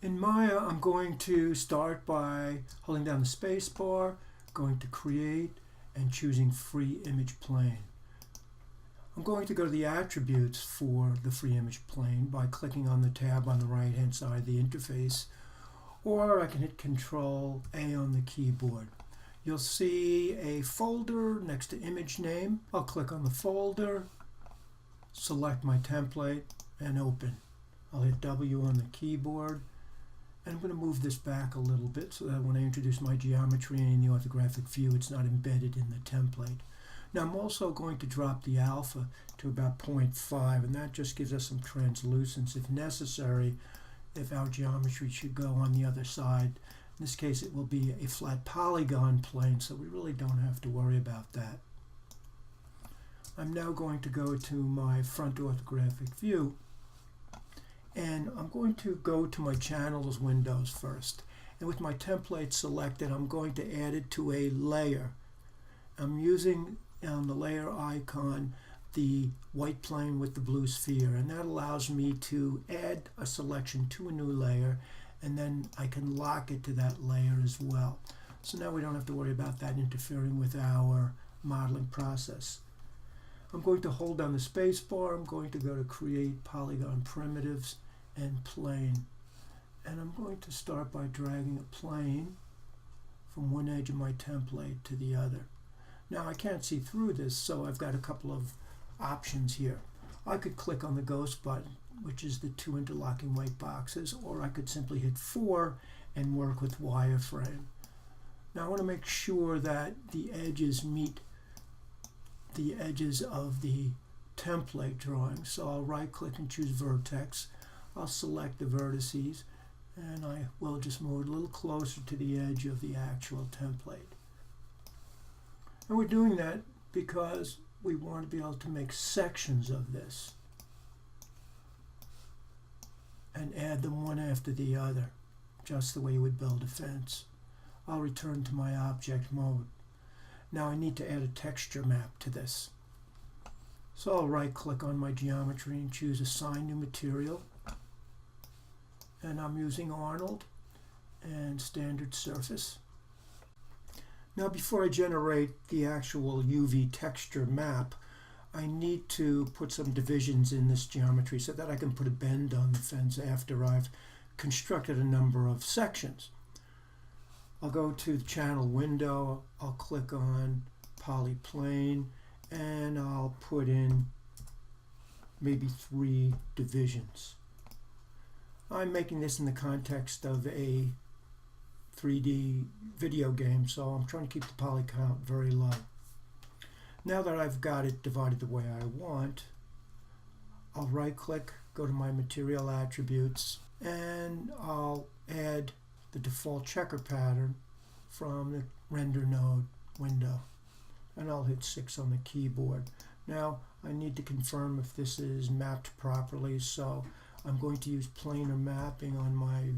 In Maya, I'm going to start by holding down the space bar, going to create, and choosing free image plane. I'm going to go to the attributes for the free image plane by clicking on the tab on the right hand side of the interface, or I can hit Control A on the keyboard. You'll see a folder next to image name. I'll click on the folder, select my template, and open. I'll hit W on the keyboard. And I'm going to move this back a little bit so that when I introduce my geometry in the orthographic view, it's not embedded in the template. Now I'm also going to drop the alpha to about 0.5, and that just gives us some translucence if necessary, if our geometry should go on the other side. In this case, it will be a flat polygon plane, so we really don't have to worry about that. I'm now going to go to my front orthographic view. And I'm going to go to my channels windows first. And with my template selected, I'm going to add it to a layer. I'm using on the layer icon the white plane with the blue sphere, and that allows me to add a selection to a new layer, and then I can lock it to that layer as well. So now we don't have to worry about that interfering with our modeling process. I'm going to hold down the space bar. I'm going to go to Create Polygon Primitives and Plane. And I'm going to start by dragging a plane from one edge of my template to the other. Now I can't see through this, so I've got a couple of options here. I could click on the ghost button, which is the two interlocking white boxes, or I could simply hit 4 and work with wireframe. Now I want to make sure that the edges meet the edges of the template drawing. So I'll right click and choose vertex. I'll select the vertices, and I will just move it a little closer to the edge of the actual template. And we're doing that because we want to be able to make sections of this and add them one after the other, just the way you would build a fence. I'll return to my object mode. Now I need to add a texture map to this. So I'll right click on my geometry and choose Assign New Material. And I'm using Arnold and Standard Surface. Now before I generate the actual UV texture map, I need to put some divisions in this geometry so that I can put a bend on the fence after I've constructed a number of sections. I'll go to the channel window, I'll click on polyplane, and I'll put in maybe 3 divisions. I'm making this in the context of a 3D video game, so I'm trying to keep the poly count very low. Now that I've got it divided the way I want, I'll right click, go to my material attributes, and I'll add the default checker pattern from the render node window, and I'll hit 6 on the keyboard. Now I need to confirm if this is mapped properly, so I'm going to use planar mapping on my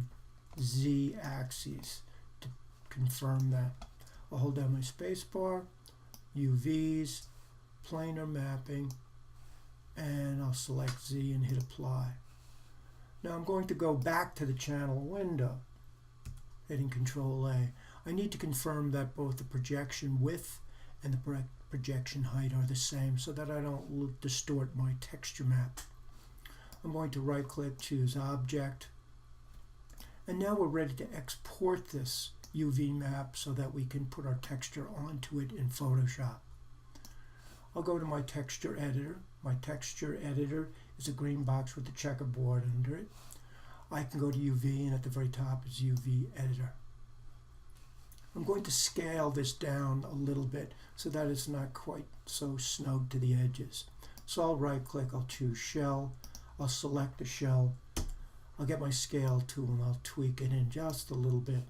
Z axis to confirm that. I'll hold down my space bar, UVs, planar mapping, and I'll select Z and hit apply. Now I'm going to go back to the channel window, hitting Control A. I need to confirm that both the projection width and the projection height are the same so that I don't distort my texture map. I'm going to right click, choose Object, and now we're ready to export this UV map so that we can put our texture onto it in Photoshop. I'll go to my texture editor. My texture editor is a green box with the checkerboard under it. I can go to UV, and at the very top is UV editor. I'm going to scale this down a little bit so that it's not quite so snug to the edges. So I'll right click, I'll choose shell, I'll select the shell, I'll get my scale tool and I'll tweak it in just a little bit.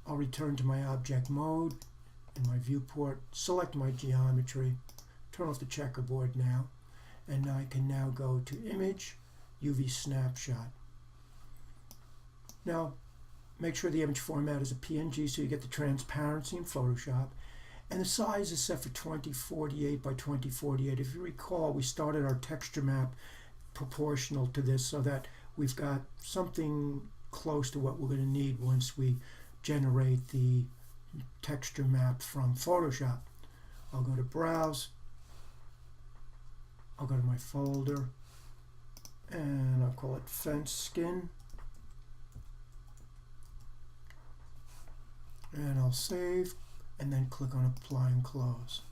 I'll return to my object mode in my viewport, select my geometry, turn off the checkerboard now, and I can now go to Image, UV Snapshot. Now make sure the image format is a PNG so you get the transparency in Photoshop, and the size is set for 2048 by 2048. If you recall, we started our texture map proportional to this so that we've got something close to what we're going to need once we generate the texture map from Photoshop. I'll go to Browse, I'll go to my folder, and I'll call it Fence Skin, and I'll save, and then click on Apply and Close.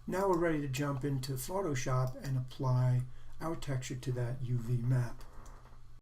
Now we're ready to jump into Photoshop and apply our texture to that UV map.